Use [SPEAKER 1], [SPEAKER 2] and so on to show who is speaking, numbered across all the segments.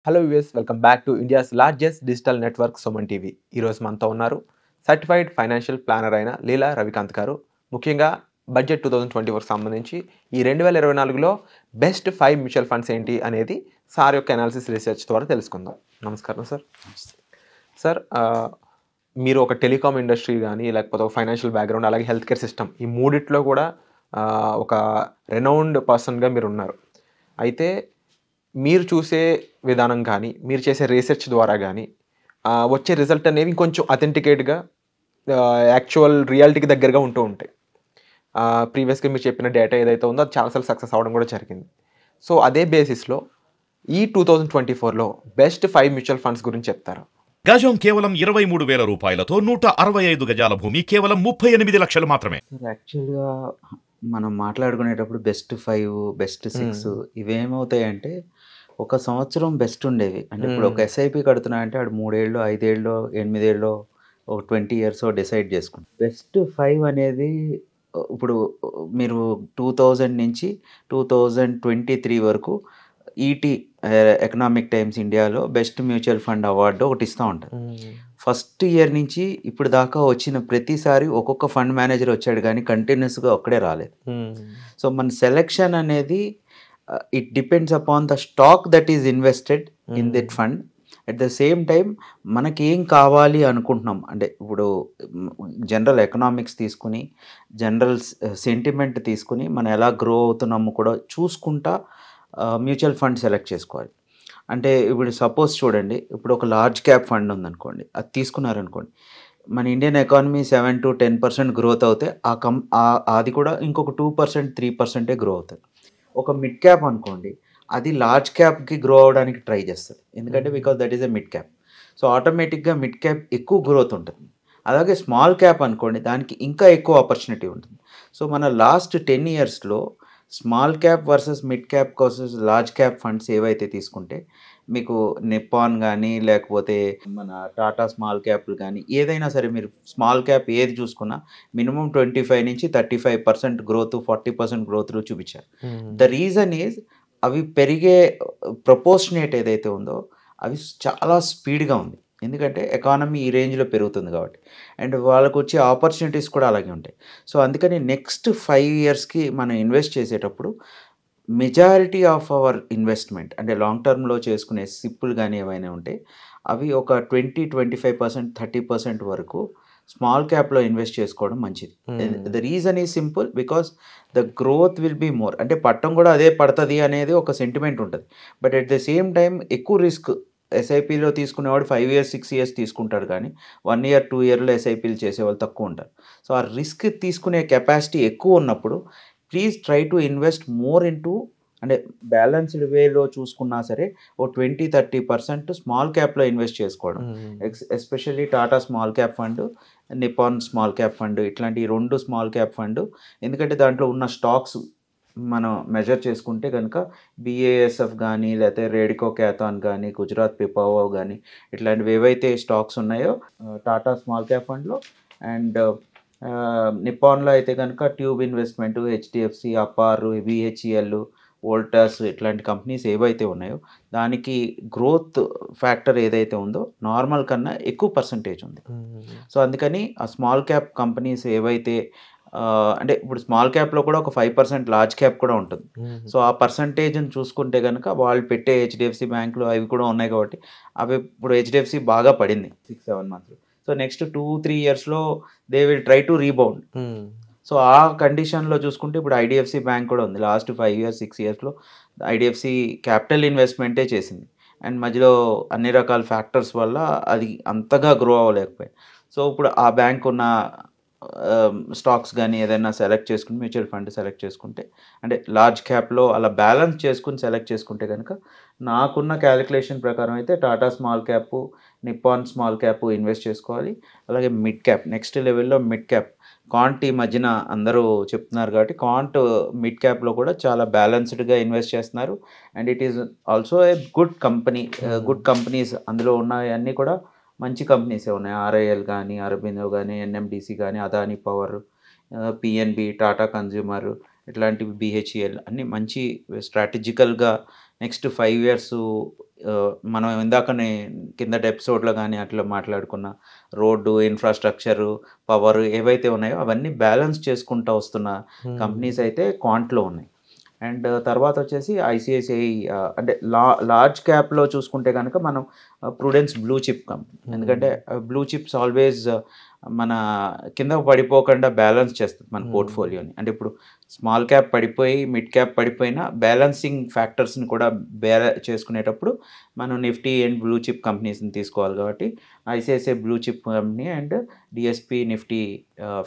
[SPEAKER 1] Hello US welcome back to India's largest digital network Suman TV. ఈరోజు మనతో ఉన్నారు certified financial planner అయిన లీలా రవికాంత్ గారు. ముఖ్యంగా బడ్జెట్ 2024 సంబంధించి ఈ 2024లో బెస్ట్ 5 మ్యూచువల్ ఫండ్స్ ఏంటి అనేది సార్ యొక్క అనాలిసిస్ రీసెర్చ్ ద్వారా తెలుసుకుందాం. నమస్కారం సార్. సార్ మీరు ఒక టెలికాం ఇండస్ట్రీ కానీ లేకపోతే ఒక ఫైనాన్షియల్ బ్యాక్గ్రౌండ్ అలాగే హెల్త్ కేర్ సిస్టమ్ ఈ మూడిట్లో కూడా ఒక రెనౌండ్ పర్సన్గా మీరు ఉన్నారు. అయితే మీరు చూసే విధానం కానీ మీరు చేసే రీసెర్చ్ ద్వారా కానీ వచ్చే రిజల్ట్ అనేవి ఇంకొంచెం అథెంటికేట్గా యాక్చువల్ రియాలిటీకి దగ్గరగా ఉంటూ ఉంటాయి. ప్రీవియస్గా మీరు చెప్పిన డేటా ఏదైతే ఉందో అది చాలాసార్లు సక్సెస్ అవ్వడం కూడా జరిగింది. సో అదే బేసిస్లో ఈ 2024లో బెస్ట్ 5 మ్యూచువల్ ఫండ్స్ గురించి చెప్తారు.
[SPEAKER 2] గజం కేవలం 23,000 రూపాయలతో 165 గజాల భూమి కేవలం 38 లక్షలు మాత్రమే.
[SPEAKER 3] యాక్చువల్గా మనం మాట్లాడుకునేటప్పుడు బెస్ట్ 5 బెస్ట్ 6 ఇవేమవుతాయంటే ఒక సంవత్సరం బెస్ట్ ఉండేవి. అంటే ఇప్పుడు ఒక ఎస్ఐపి కడుతున్నా అంటే ఆడు 3 ఏళ్ళు 5 ఏళ్ళు 8 ఏళ్ళు ఒక 20 years డిసైడ్ చేసుకుంటాం. బెస్ట్ 5 అనేది ఇప్పుడు మీరు 2000 నుంచి 2023 వరకు ఈటీ ఎకనామిక్ టైమ్స్ ఇండియాలో బెస్ట్ మ్యూచువల్ ఫండ్ అవార్డు ఒకటి ఇస్తూ ఉంటారు. ఫస్ట్ ఇయర్ నుంచి ఇప్పుడు దాకా వచ్చిన ప్రతిసారి ఒక్కొక్క ఫండ్ మేనేజర్ వచ్చాడు కానీ కంటిన్యూస్గా ఒక్కడే రాలేదు. సో మన సెలెక్షన్ అనేది it depends upon the stock that is invested in that fund. At the same time మనకి ఏం కావాలి అనుకుంటున్నాం అంటే ఇప్పుడు జనరల్ ఎకనామిక్స్ తీసుకుని జనరల్ సెంటిమెంట్ తీసుకుని మనం ఎలా గ్రో అవుతున్నాము కూడా చూసుకుంటా మ్యూచువల్ ఫండ్ సెలెక్ట్ చేసుకోవాలి. అంటే ఇప్పుడు సపోజ్ చూడండి, ఇప్పుడు ఒక లార్జ్ క్యాప్ ఫండ్ ఉందనుకోండి, అది తీసుకున్నారనుకోండి, మన ఇండియన్ ఎకానమీ 7 to 10% గ్రోత్ అవుతే అది కూడా ఇంకొక 2% 3% గ్రో అవుతుంది. ఒక మిడ్ క్యాప్ అనుకోండి, అది లార్జ్ క్యాప్కి గ్రో అవడానికి ట్రై చేస్తుంది, ఎందుకంటే because that is a mid cap. So ఆటోమేటిక్గా మిడ్ క్యాప్ ఎక్కువ గ్రోత్ ఉంటుంది. అలాగే స్మాల్ క్యాప్ అనుకోండి, దానికి ఇంకా ఎక్కువ ఆపర్చునిటీ ఉంటుంది. సో మన లాస్ట్ 10 yearsలో small cap versus mid cap versus large cap funds ఏవైతే తీసుకుంటే మీకు నిప్పాన్ కానీ లేకపోతే మన టాటా స్మాల్ క్యాప్లు కానీ ఏదైనా సరే మీరు స్మాల్ క్యాప్ ఏది చూసుకున్నా మినిమం 25 నుంచి 35% గ్రోత్ 40% గ్రోత్లు చూపించారు. ద రీజన్ ఈజ్ అవి పెరిగే ప్రపోర్షనేట్ ఏదైతే ఉందో అవి చాలా స్పీడ్గా ఉంది, ఎందుకంటే ఎకానమీ ఈ రేంజ్లో పెరుగుతుంది కాబట్టి, అండ్ వాళ్ళకు వచ్చే ఆపర్చునిటీస్ కూడా అలాగే ఉంటాయి. సో అందుకని నెక్స్ట్ 5 yearsకి మనం ఇన్వెస్ట్ చేసేటప్పుడు మెజారిటీ ఆఫ్ అవర్ ఇన్వెస్ట్మెంట్ అంటే లాంగ్ టర్మ్లో చేసుకునే సిప్పులు కానీ ఏవైనా ఉంటే అవి ఒక 20-25% 30% వరకు స్మాల్ క్యాప్లో ఇన్వెస్ట్ చేసుకోవడం మంచిది. The reason is simple, because the growth will be more. అంటే పట్టం కూడా అదే పడుతుంది అనేది ఒక సెంటిమెంట్ ఉంటుంది, but at the same time ఎక్కువ రిస్క్. ఎస్ఐపిలో తీసుకునేవాడు 5 years 6 years తీసుకుంటాడు, కానీ 1 year 2 yearలో ఎస్ఐపీలు చేసేవాళ్ళు తక్కువ ఉంటారు. సో ఆ రిస్క్ తీసుకునే కెపాసిటీ ఎక్కువ ఉన్నప్పుడు please try to invest more into, అంటే బ్యాలెన్స్డ్ వేలో చూసుకున్నా సరే ఓ 20-30% స్మాల్ క్యాప్లో ఇన్వెస్ట్ చేసుకోవడం. Especially Tata small cap fund, Nippon small cap fund, ఇట్లాంటి 2 స్మాల్ క్యాప్ ఫండ్, ఎందుకంటే దాంట్లో ఉన్న స్టాక్స్ మనం మెజర్ చేసుకుంటే కనుక బిఏఎస్ఎఫ్ కానీ లేకపోతే రేడికో క్యాథాన్ కానీ గుజరాత్ పిపావో కానీ ఇట్లాంటివి ఏవైతే స్టాక్స్ ఉన్నాయో టాటా స్మాల్ క్యాప్ ఫండ్లో, అండ్ నిపాన్లో అయితే కనుక tube investment, HDFC, Apar, BHEL, Voltas ఇట్లాంటి కంపెనీస్ ఏవైతే ఉన్నాయో దానికి గ్రోత్ ఫ్యాక్టర్ ఏదైతే ఉందో నార్మల్ కన్నా ఎక్కువ పర్సంటేజ్ ఉంది. సో అందుకని ఆ స్మాల్ క్యాప్ కంపెనీస్ ఏవైతే అంటే ఇప్పుడు స్మాల్ క్యాప్లో కూడా ఒక 5% లార్జ్ క్యాప్ కూడా ఉంటుంది. సో ఆ పర్సంటేజ్ని చూసుకుంటే కనుక వాళ్ళు పెట్టే హెచ్డిఎఫ్సి బ్యాంకులు అవి కూడా ఉన్నాయి కాబట్టి అవి ఇప్పుడు హెచ్డిఎఫ్సి బాగా పడింది 6-7 months. సో నెక్స్ట్ 2-3 yearsలో they will try to rebound. So ఆ కండిషన్లో చూసుకుంటే ఇప్పుడు ఐడిఎఫ్సి బ్యాంక్ కూడా ఉంది. లాస్ట్ 5 years 6 yearsలో ఐడిఎఫ్సి క్యాపిటల్ ఇన్వెస్ట్మెంటే చేసింది, అండ్ మధ్యలో అన్ని రకాల ఫ్యాక్టర్స్ వల్ల అది అంతగా గ్రో అవ్వలేకపోయాయి. సో ఇప్పుడు ఆ బ్యాంక్ ఉన్న స్టాక్స్ కానీ ఏదైనా సెలెక్ట్ చేసుకుని మ్యూచువల్ ఫండ్ సెలెక్ట్ చేసుకుంటే, అంటే లార్జ్ క్యాప్లో అలా బ్యాలెన్స్ చేసుకుని సెలెక్ట్ చేసుకుంటే కనుక నాకున్న క్యాలిక్యులేషన్ ప్రకారం అయితే Tata small cap, Nippon small cap invest చేసుకోవాలి. అలాగే మిడ్ క్యాప్ నెక్స్ట్ లెవెల్లో మిడ్ క్యాప్ కాంట్ ఈ మధ్యన అందరూ చెప్తున్నారు కాబట్టి కాంట్ మిడ్ క్యాప్లో కూడా చాలా బ్యాలెన్స్డ్గా ఇన్వెస్ట్ చేస్తున్నారు, and it is also a good company. Good companies అందులో ఉన్నవన్నీ కూడా మంచి కంపెనీసే ఉన్నాయి. ఆర్ఐఎల్ కానీ, అరబిందో కానీ, ఎన్ఎండిసి కానీ, Adani power, PNB, Tata consumer, ఇట్లాంటివి BHEL అన్నీ మంచి స్ట్రాటజికల్గా నెక్స్ట్ 5 ఇయర్స్ మనం ఇందాకనే కిందటి ఎపిసోడ్లో కానీ అట్లా మాట్లాడుకున్న రోడ్డు, ఇన్ఫ్రాస్ట్రక్చరు, పవర్ ఏవైతే ఉన్నాయో అవన్నీ బ్యాలెన్స్ చేసుకుంటూ వస్తున్న కంపెనీస్ అయితే క్వాంట్లో ఉన్నాయి. అండ్ తర్వాత వచ్చేసి ICICI అంటే లార్జ్ క్యాప్లో చూసుకుంటే కనుక మనం ప్రుడెన్స్ బ్లూ చిప్ కంపెనీ, ఎందుకంటే బ్లూ చిప్స్ ఆల్వేస్ మన కింద పడిపోకుండా బ్యాలెన్స్ చేస్తుంది మన పోర్ట్ఫోలియోని. అంటే ఇప్పుడు స్మాల్ క్యాప్ పడిపోయి మిడ్ క్యాప్ పడిపోయినా బ్యాలెన్సింగ్ ఫ్యాక్టర్స్ని కూడా చేసుకునేటప్పుడు మనం నిఫ్టీ అండ్ బ్లూ చిప్ కంపెనీస్ని తీసుకోవాలి. కాబట్టి ICICI blue chip company and DSP Nifty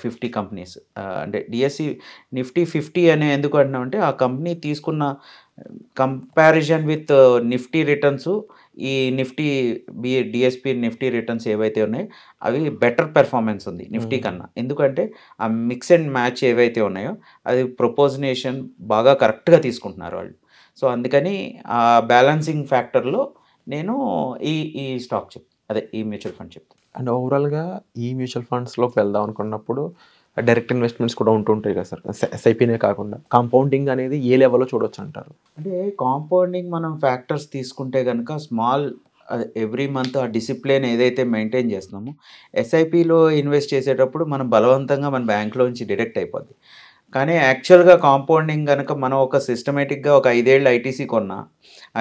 [SPEAKER 3] 50 companies, అంటే DSE నిఫ్టీ 50 అని ఎందుకు అంటున్నామంటే ఆ కంపెనీ తీసుకున్న కంపారిజన్ విత్ నిఫ్టీ రిటర్న్స్, ఈ నిఫ్టీ DSP నిఫ్టీ రిటర్న్స్ ఏవైతే ఉన్నాయో అవి బెటర్ పెర్ఫార్మెన్స్ ఉంది నిఫ్టీ కన్నా. ఎందుకంటే ఆ మిక్స్ అండ్ మ్యాచ్ ఏవైతే ఉన్నాయో అది ప్రపోజినేషన్ బాగా కరెక్ట్గా తీసుకుంటున్నారు వాళ్ళు. సో అందుకని ఆ బ్యాలెన్సింగ్ ఫ్యాక్టర్లో నేను ఈ స్టాక్ ఈ మ్యూచువల్ ఫండ్ చెప్తాను.
[SPEAKER 1] అండ్ ఓవరాల్గా ఈ మ్యూచువల్ ఫండ్స్లోకి వెళ్దాం అనుకున్నప్పుడు డైరెక్ట్ ఇన్వెస్ట్మెంట్స్ కూడా ఉంటుంటాయి కదా సార్, SIPనే కాకుండా కాంపౌండింగ్ అనేది ఏ లెవెల్లో చూడొచ్చు అంటారు?
[SPEAKER 3] అంటే కాంపౌండింగ్ మనం ఫ్యాక్టర్స్ తీసుకుంటే కనుక స్మాల్ ఎవ్రీ మంత్ ఆ డిసిప్లిన్ ఏదైతే మెయింటైన్ చేస్తున్నామో SIPలో ఇన్వెస్ట్ చేసేటప్పుడు మనం బలవంతంగా మన బ్యాంక్లోంచి డిడక్ట్ అయిపోద్ది. కానీ యాక్చువల్గా కాంపౌండింగ్ కనుక మనం ఒక సిస్టమేటిక్గా ఒక 5 ఏళ్ళు ITC కొన్నా,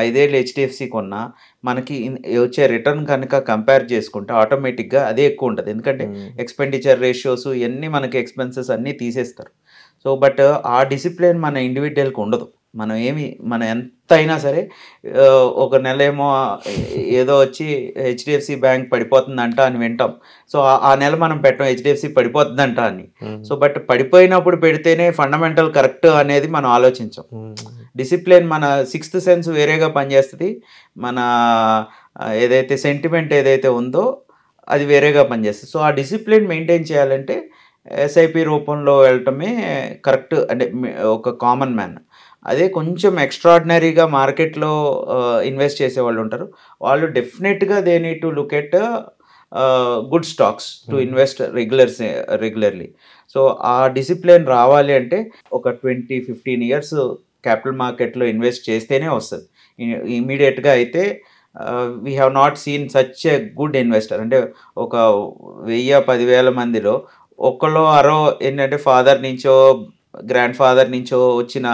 [SPEAKER 3] 5 ఏళ్ళు HDFC కొన్నా మనకి వచ్చే రిటర్న్ కనుక కంపేర్ చేసుకుంటే ఆటోమేటిక్గా అదే ఎక్కువ ఉంటుంది. ఎందుకంటే ఎక్స్పెండిచర్ రేషియోస్ ఇవన్నీ మనకి ఎక్స్పెన్సెస్ అన్నీ తీసేస్తారు. సో బట్ ఆ డిసిప్లిన్ మన ఇండివిజువల్కి ఉండదు. మనం ఎంత అయినా సరే ఒక నెల ఏమో ఏదో వచ్చి HDFC బ్యాంక్ పడిపోతుందంట అని వింటాం. సో ఆ నెల మనం పెట్టాం HDFC పడిపోతుందంట అని. సో బట్ పడిపోయినప్పుడు పెడితేనే ఫండమెంటల్ కరెక్ట్ అనేది మనం ఆలోచించాం. డిసిప్లిన్ మన 6th సెన్స్ వేరేగా పనిచేస్తుంది, మన ఏదైతే సెంటిమెంట్ ఏదైతే ఉందో అది వేరేగా పనిచేస్తుంది. సో ఆ డిసిప్లిన్ మెయింటైన్ చేయాలంటే SIP రూపంలో వెళ్ళటమే కరెక్ట్, అంటే ఒక కామన్ మ్యాన్. అదే కొంచెం ఎక్స్ట్రాడినరీగా మార్కెట్లో ఇన్వెస్ట్ చేసే వాళ్ళు ఉంటారు, వాళ్ళు డెఫినెట్గా they need to look at good stocks to invest regularly. So ఆ డిసిప్లిన్ రావాలి అంటే ఒక 20-15 ఇయర్స్ క్యాపిటల్ మార్కెట్లో ఇన్వెస్ట్ చేస్తేనే వస్తుంది. ఇమీడియట్గా అయితే we have not seen such a good investor. అంటే ఒక 1000-10,000 మందిలో ఒక్కళ్ళో అరో ఏంటంటే ఫాదర్ నుంచో గ్రాండ్ ఫాదర్ నుంచో వచ్చిన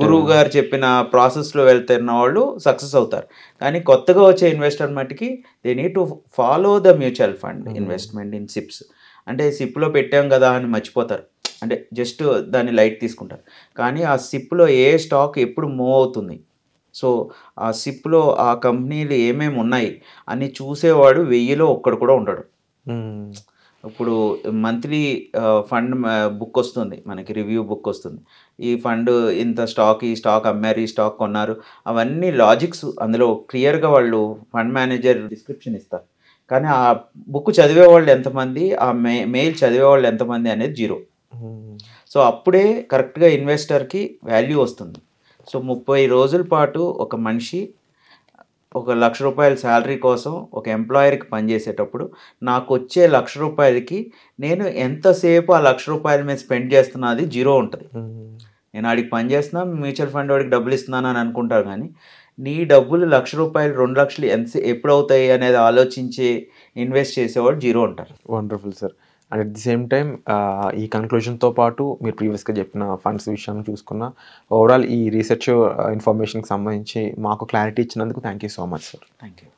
[SPEAKER 3] గురువు గారు చెప్పిన ప్రాసెస్లో వెళ్తున్న వాళ్ళు సక్సెస్ అవుతారు. కానీ కొత్తగా వచ్చే ఇన్వెస్టర్ మటుకి they need to follow the mutual fund investment in SIPs. అంటే సిప్లో పెట్టాం కదా అని మర్చిపోతారు, అంటే జస్ట్ దాన్ని లైట్ తీసుకుంటారు. కానీ ఆ సిప్లో ఏ స్టాక్ ఎప్పుడు మూవ్ అవుతుంది, సో ఆ సిప్లో ఆ కంపెనీలు ఏమేమి ఉన్నాయి అని చూసేవాడు 1000లో ఒక్కడు కూడా ఉండడు. ఇప్పుడు మంత్లీ ఫండ్ బుక్ వస్తుంది మనకి, రివ్యూ బుక్ వస్తుంది. ఈ ఫండ్ ఇంత స్టాక్, ఈ స్టాక్ అమ్మారు, ఈ స్టాక్ కొన్నారు, అవన్నీ లాజిక్స్ అందులో క్లియర్గా వాళ్ళు ఫండ్ మేనేజర్ డిస్క్రిప్షన్ ఇస్తారు. కానీ ఆ బుక్ చదివే వాళ్ళు ఎంతమంది, ఆ మెయిల్ చదివే వాళ్ళు ఎంతమంది అనేది 0. సో అప్పుడే కరెక్ట్గా ఇన్వెస్టర్కి వాల్యూ వస్తుంది. సో 30 రోజుల పాటు ఒక మనిషి ఒక ₹1,00,000 శాలరీ కోసం ఒక ఎంప్లాయర్కి పనిచేసేటప్పుడు నాకు వచ్చే ₹1,00,000కి నేను ఎంతసేపు ఆ ₹1,00,000 మీద స్పెండ్ చేస్తున్నా అది 0 ఉంటుంది. నేను ఆడికి పని చేస్తున్నా, మ్యూచువల్ ఫండ్ వాడికి డబ్బులు ఇస్తున్నాను అని అనుకుంటారు. కానీ నీ డబ్బులు ₹1,00,000 2,00,000 ఎప్పుడు అవుతాయి అనేది ఆలోచించి ఇన్వెస్ట్ చేసేవాడు 0 ఉంటారు.
[SPEAKER 1] Wonderful sir. And at the same time ఈ కన్క్లూజన్తో పాటు మీరు ప్రీవియస్గా చెప్పిన ఫండ్స్ విషయం చూసుకున్న ఓవరాల్ ఈ రీసెర్చ్ ఇన్ఫర్మేషన్కి సంబంధించి మాకు క్లారిటీ ఇచ్చినందుకు thank you so much sir.
[SPEAKER 3] Thank you.